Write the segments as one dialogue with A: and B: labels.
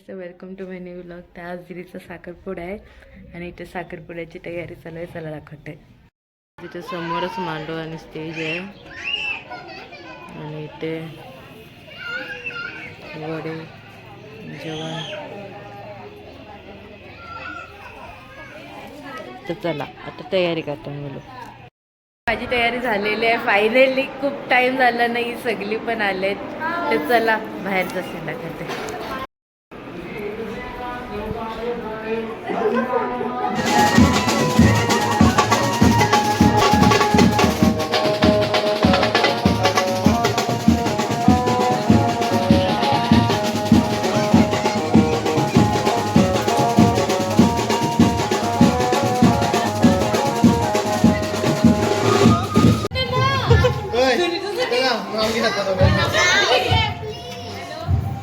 A: So welcome to my new vlog. त्या आज दिदीचा साखरपुडा आहे आणि इथे साखरपुड्याची तयारी चालू आहे. चला दाखवते. तिथे समोरच मांडव आणि स्टेज आहे आणि इथे वडे जेवण. तर चला आता तयारी करतो मुलं. माझी तयारी झालेली आहे फायनली. खूप टाइम झाला नाही, सगळी पण आलेत. तर चला बाहेरचा सीन दाखवते.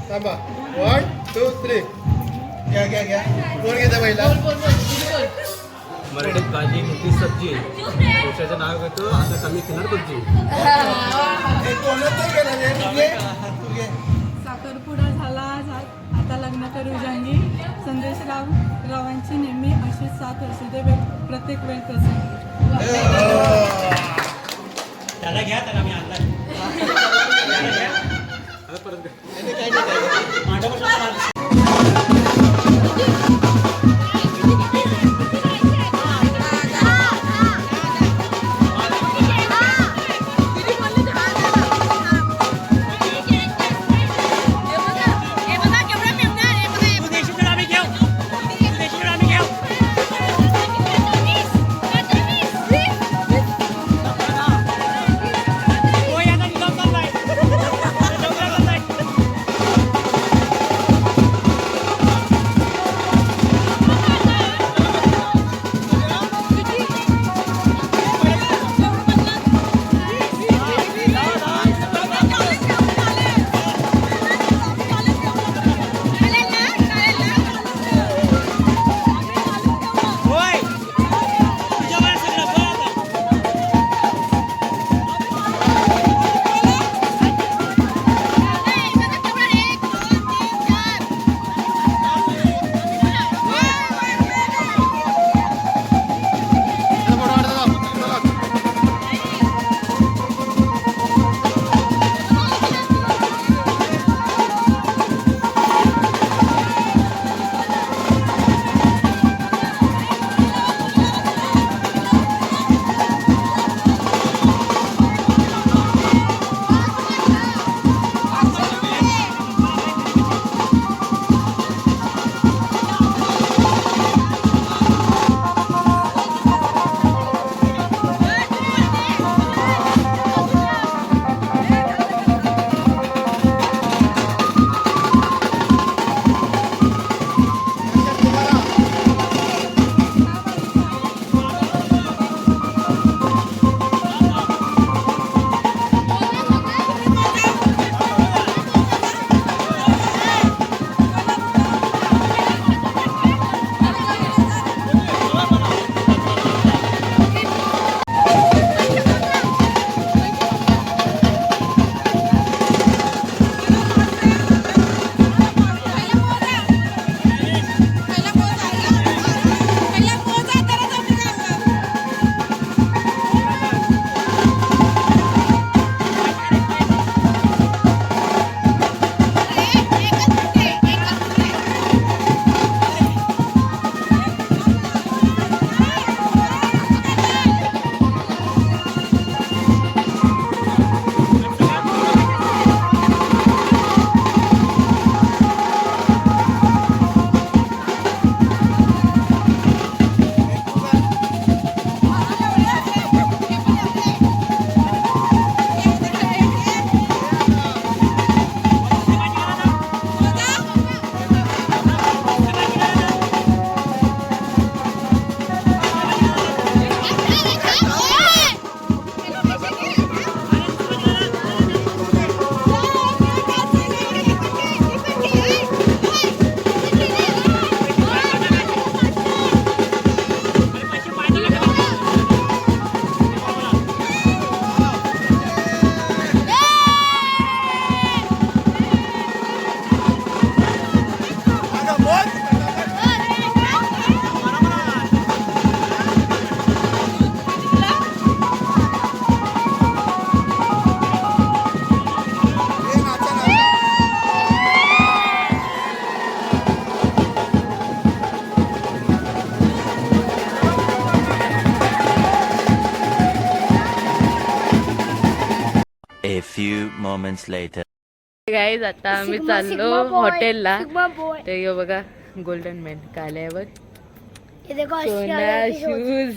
B: थांबा 1 2 3 घ्या घ्या घ्या. कोण घेता पहिला?
C: मराठीत भाजी मोठी सब्जी पुरुषाचं नाव घेतो आता कमी किनार तुझी.
D: साखरपुडा झाला आता लग्न करू जांगी. रावांची नेहमी अशी 7 वर्ष दे प्रत्येक वेळ प्रसंगी.
C: त्याला घ्या त्याला मी आणला परत
E: moments later.
A: गाईज आता आम्ही चाललो हॉटेलला. तर यो बघा गोल्डन मॅन काल्यावर सोना शूज.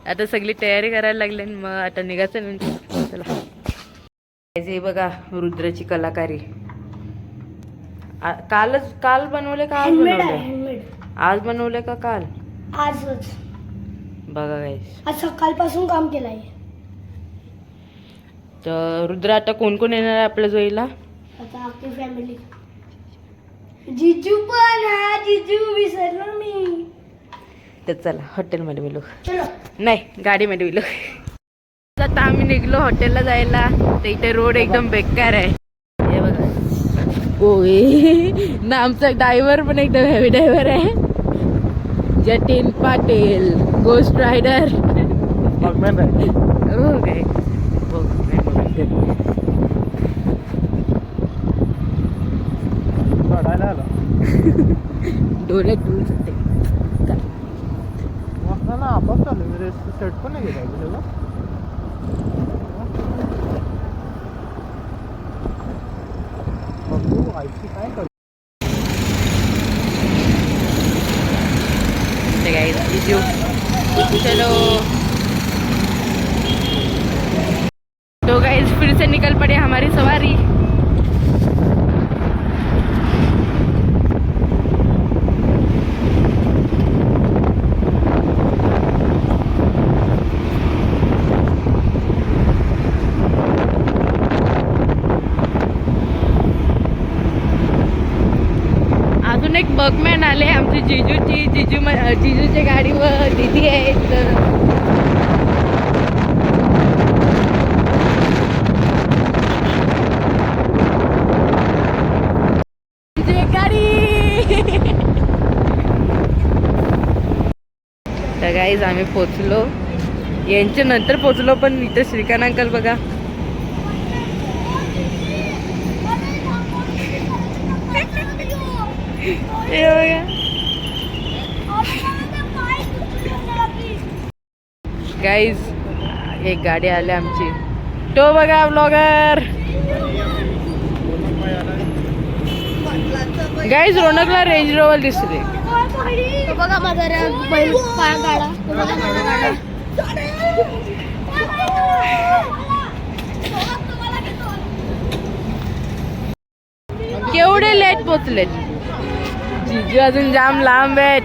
A: आता सगळी तयारी करायला लागली मग आता निघायचं नंतर. चला हे बघा रुद्राची कलाकारी. काल बनवले का आज बनवले? आज बनवले का काल?
F: आजच.
A: बघा गाईज
F: आज सकाळपासून काम केलंय.
A: तर रुद्र आता कोण कोण येणार आहे आपल्या जोईला?
F: आता आपली फॅमिली. जिजू पण हा. जिजू विसरलो मी.
A: तर चला हॉटेलमध्ये मिळू.
F: चलो.
A: नाही गाडीमध्ये मिळू. आता आम्ही निघलो हॉटेलला जायला. तर इथे रोड एकदम बेकार आहे. हे बघा ओय ना आमचा ड्रायव्हर पण एकदम हेवी ड्रायव्हर आहे. जतीन पाटील गोस्ट रायडर. हो काय डोळे टूल सुटते.
B: सेट पण नाही गेला. काय कर
A: चलो तो गाइस फिर से निकल पड़े हमारी सवारी. अजून एक बगमॅन आले आमची जिजूच्या गाडीवर दीदी आहे. तर गाईज आम्ही पोचलो. यांच्या नंतर पोचलो पण इथे श्रीकांत अंकल बघा. गाईज एक गाडी आली आमची. तो बघा ब्लॉगर. गाईज रोनकला रेंज रोवर दिसते.
F: बघा माझा पाया गाडा.
A: केवढे लेट पोचले. जिजू अजून जाम लांब आहेत.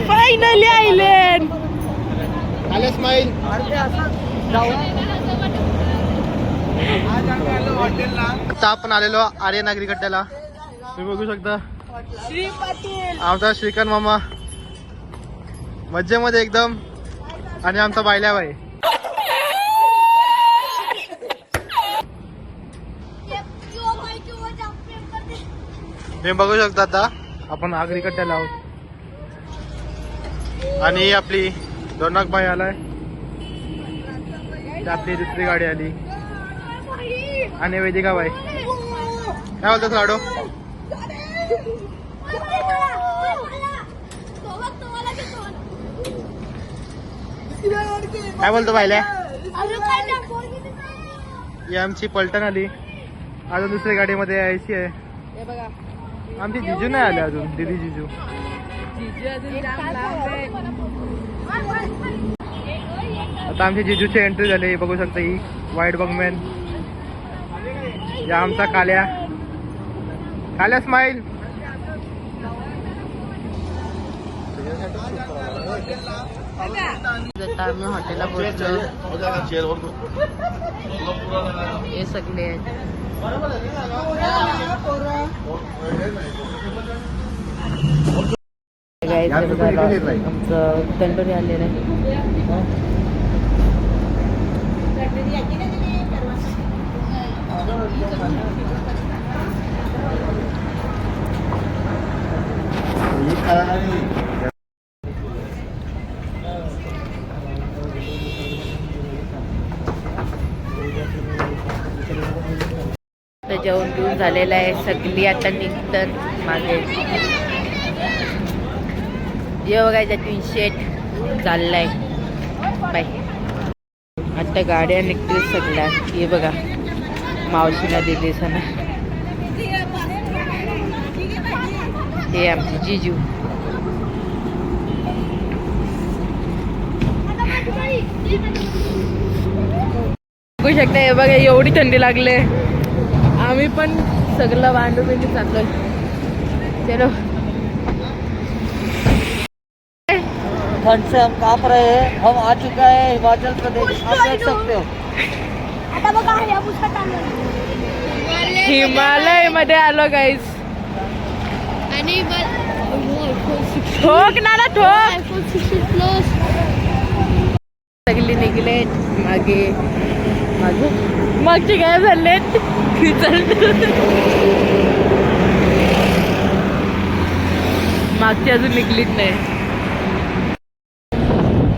A: Finally island.
B: आले स्माईल. आता आपण आलेलो आर्य नागरिक अड्ड्याला. तुम्ही बघू शकता आमचा श्रीकांत मामा मज्जेमध्ये एकदम. आणि आमचा बायल्या बाई. तुम्ही बघू शकता आता आपण आगरी कट्ट्याला आहोत. आणि आपली दोनाक बाई आलाय. आपली दुसरी गाडी आली. आणि वेदिका बाई. काय बोलतो लाडो? काय बोलतो बायल्या? ही आमची पलटण आली. अजून दुसरी गाडीमध्ये यायची आहे. आमची जिजू नाही आले अजून. दिदी जिजू. आता आमची जिजूची एंट्री झाली. बघू शकता ही व्हाईट बगमॅन. या आमचा काल्या. काल्या स्माईल.
A: आता आम्ही हॉटेलला पोहोचलो. हे सगळे आहेत. आमचं तंदुरी आलेलं आहे. जेवण घेऊन झालेलं आहे. सगळी आता निघतात मागे. ये बघायचा ट्विन शेट चाललाय बाय. आता गाड्या निघतील सगळ्या. हे बघा मावशीला दिली सना. हे आमचे जिजू. बघू शकता हे बघा एवढी थंडी लागले. आम्ही पण सगळं वांडू बिंडू चाललोय. चलो
C: ठंड से हम कांप रहे हैं. हम आ चुका है हिमाचल प्रदेश. आप देख सकते हो.
F: आता बघा हायाबुसा चालू
A: हिमालय मध्ये आलो गाईस.
F: आणि
A: ठोक ना ठोक.
F: आयफोन 16 प्लस
A: सगळे निघले मागे. मागचे काय झाले मागची अजून निघलीच नाही.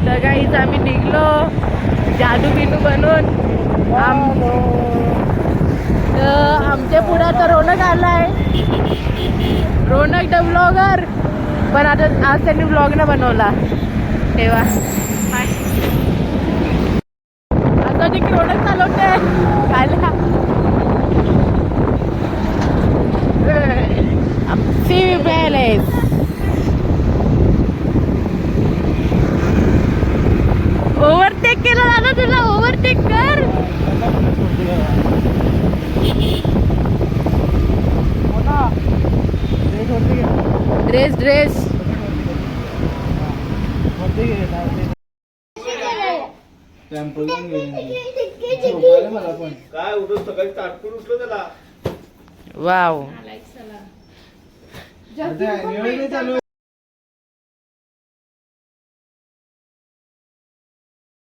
A: तर काहीच आम्ही निघलो जादू बिनू बनून. आमच्या पुढे आता रोनक आलाय. Ronak the blogger. पण आता आज त्यांनी ब्लॉग न बनवला. तेव्हा आता ती रोनक चालवते खायला. C palace. ओव्हरटेक केलं दादा तुला. ओव्हरटेक कर. ड्रेस ड्रेस
C: काय उठून सकाळी ताटपून उठलो त्याला.
A: वाव.
B: चालू